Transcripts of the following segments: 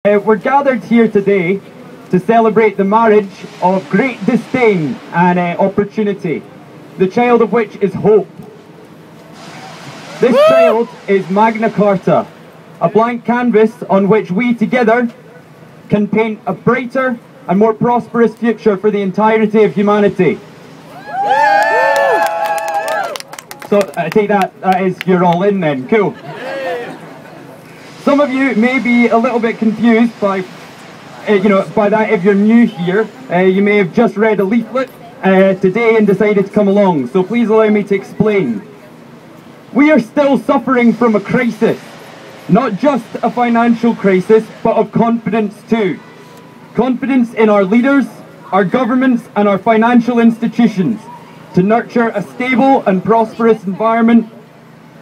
We're gathered here today to celebrate the marriage of great disdain and opportunity, the child of which is hope. This child is Magna Carta, a blank canvas on which we together can paint a brighter and more prosperous future for the entirety of humanity. So I take that is you're all in then, cool. Some of you may be a little bit confused by that if you're new here. You may have just read a leaflet today and decided to come along, so please allow me to explain. We are still suffering from a crisis, not just a financial crisis, but of confidence too. Confidence in our leaders, our governments and our financial institutions to nurture a stable and prosperous environment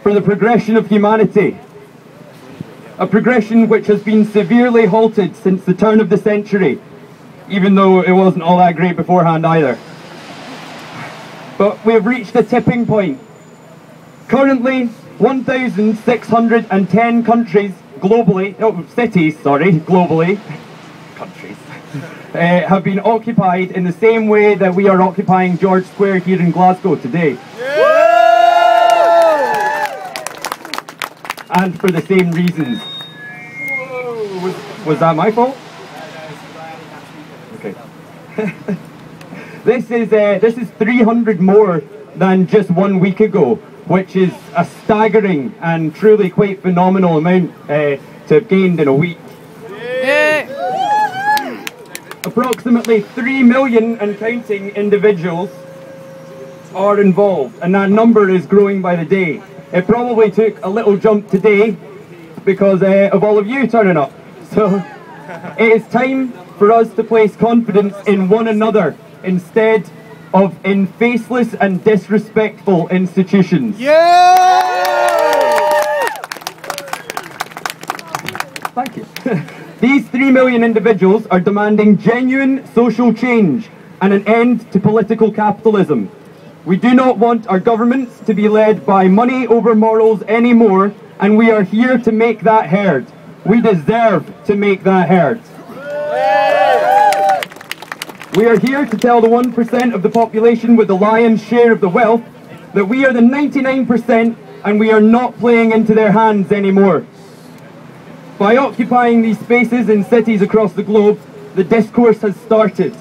for the progression of humanity. A progression which has been severely halted since the turn of the century, even though it wasn't all that great beforehand either. But we have reached a tipping point. Currently, 1,610 countries globally, countries, have been occupied in the same way that we are occupying George Square here in Glasgow today. And for the same reasons. Was that my fault? Okay. This is 300 more than just 1 week ago, which is a staggering and truly quite phenomenal amount to have gained in a week. Approximately 3 million and counting individuals are involved, and that number is growing by the day. It probably took a little jump today because of all of you turning up. So it is time for us to place confidence in one another instead of in faceless and disrespectful institutions. Thank you. These 3 million individuals are demanding genuine social change and an end to political capitalism. We do not want our governments to be led by money over morals anymore, and we are here to make that heard. We deserve to make that heard. We are here to tell the 1% of the population with the lion's share of the wealth that we are the 99% and we are not playing into their hands anymore. By occupying these spaces in cities across the globe, the discourse has started.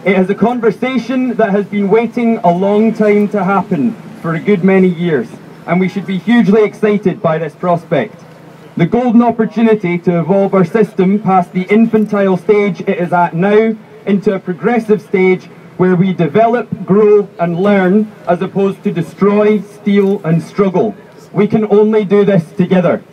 It is a conversation that has been waiting a long time to happen for a good many years, and we should be hugely excited by this prospect. The golden opportunity to evolve our system past the infantile stage it is at now into a progressive stage where we develop, grow and learn as opposed to destroy, steal and struggle. We can only do this together.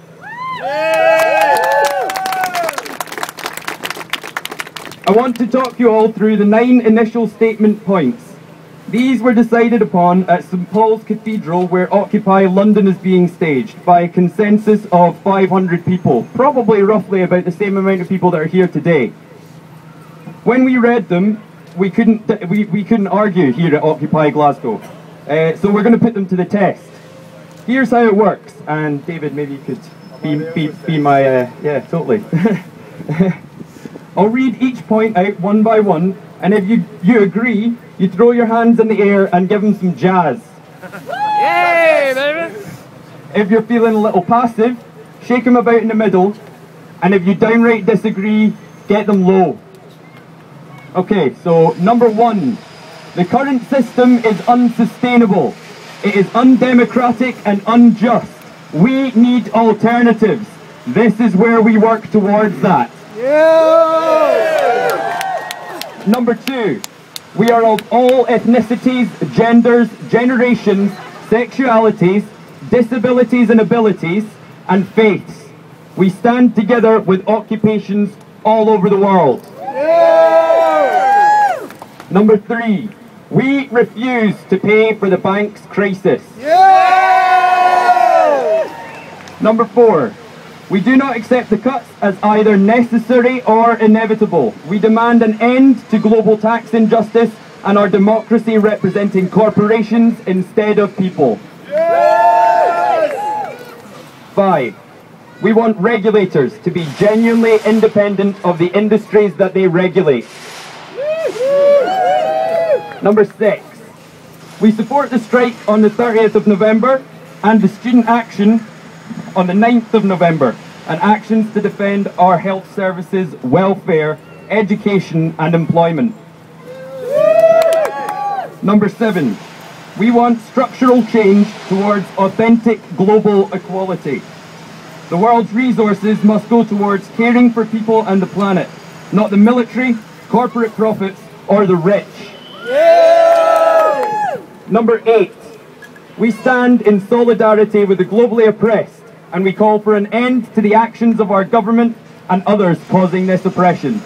I want to talk you all through the 9 initial statement points. These were decided upon at St Paul's Cathedral, where Occupy London is being staged, by a consensus of 500 people, probably roughly about the same amount of people that are here today. When we read them, we couldn't argue here at Occupy Glasgow, so we're going to put them to the test. Here's how it works, and David, maybe you could be my, yeah, totally. I'll read each point out one by one, and if you agree, you throw your hands in the air and give them some jazz. Yay, baby! If you're feeling a little passive, shake them about in the middle, and if you downright disagree, get them low. Okay, so number 1, the current system is unsustainable. It is undemocratic and unjust. We need alternatives. This is where we work towards that. Number 2, we are of all ethnicities, genders, generations, sexualities, disabilities and abilities, and faiths. We stand together with occupations all over the world. Number 3, we refuse to pay for the bank's crisis. Number 4, we do not accept the cuts as either necessary or inevitable. We demand an end to global tax injustice and our democracy representing corporations instead of people. 5. We want regulators to be genuinely independent of the industries that they regulate. Number 6. We support the strike on the 30th of November and the student action on the 9th of November, and actions to defend our health services, welfare, education and employment. Number 7. We want structural change towards authentic global equality. The world's resources must go towards caring for people and the planet, not the military, corporate profits or the rich. Number 8. We stand in solidarity with the globally oppressed, and we call for an end to the actions of our government and others causing this oppression.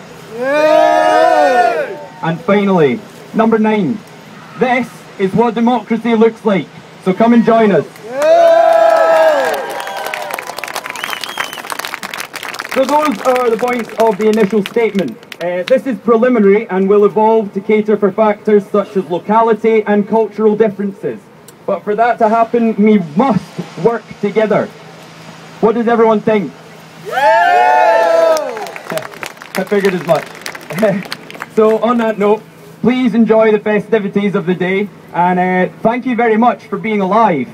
And finally, number 9. This is what democracy looks like, so come and join us. So those are the points of the initial statement. This is preliminary and will evolve to cater for factors such as locality and cultural differences. But for that to happen, we must work together. What does everyone think? I figured as much. So on that note, please enjoy the festivities of the day, and thank you very much for being alive.